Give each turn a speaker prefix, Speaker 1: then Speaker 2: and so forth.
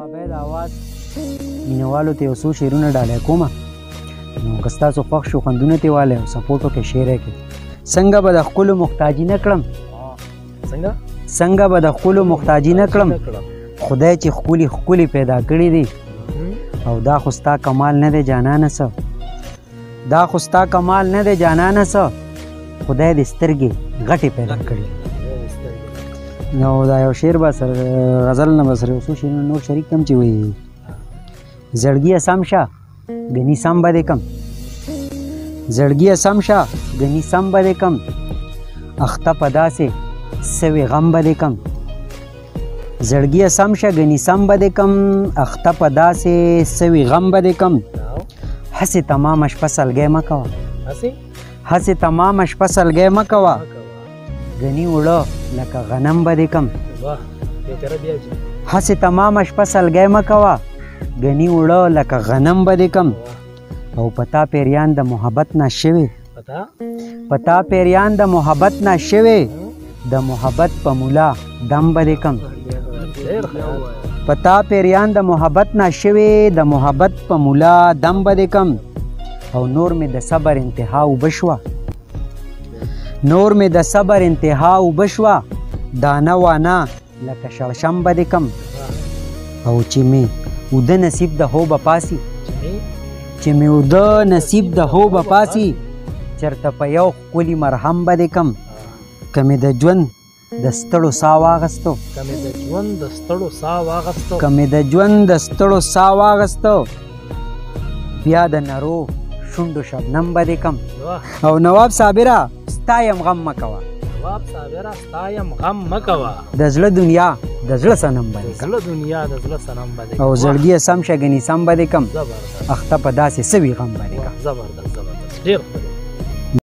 Speaker 1: عبید آواز مینوالو ته یو څو شعرونه ډالۍ کومه نو که ستاسو خوښ شو خوندونه ترې والی او سپورټ وکړئ شعر یې کړئ څنګه به د ښکلو محتاجي نه کړم څنګه به د ښکلو محتاجي نه کړم خدای چې ښکلي ښکلي پیدا کړي دي او دا خو ستا کمال نه دی جانانه څه دا خو ستا کمال نه دی جانانه څه خدای دې سترګې غټې پیدا کړي نو دا یو شعر به سره غزل نه به سره یو څو شعرونه نور شریک کړم چې وایي زړګیه سم شه ګني سم به دې کم زړګیه سم شه ګني سم به دې کم اخته په داسې سوي غم به دې کم زړګیه سم شه ګني سم به دې کم اخته په داسې سوي غم به دې کم هسې تمامه شپه سلګۍ مه کوه هسې تمامه شپه سلګۍ مه کوه ګني وړه لکه غنم به دې کم هسې تمامه شپه سلګۍ مه کوه ګني وړه لکه غنم به دې کم او پتا پیریان د محبت نه شوې پتا پیریان د محبت نه شوې د محبت په مولا دم به دې کم پتا پیریان د محبت نه شوې د محبت په مولا دم به دې کم او نور مې د صبر انتها اوبه شوه نور مې د صبر انتها اوبه شوه دانه وانه لکه شړشم به دې کم او چې مې اوده نصیب د خوبه پاسي چې مې اوده نصیب د خوبه پاسي چېرته په یو ښکلي مرهم به دې کم که مې د ژوند د ستړو ساه واغستو که مې د ژوند د ستړو ساه واغستو بیا د نرو شونډو شبنم به دې کم او نواب صابره ستایم غم مه کوه د زړه دنیا د زړه صنم به دې کم او زړګیه سم شه ګني سم به دې کم اخته په داسې سوي غم به دې کم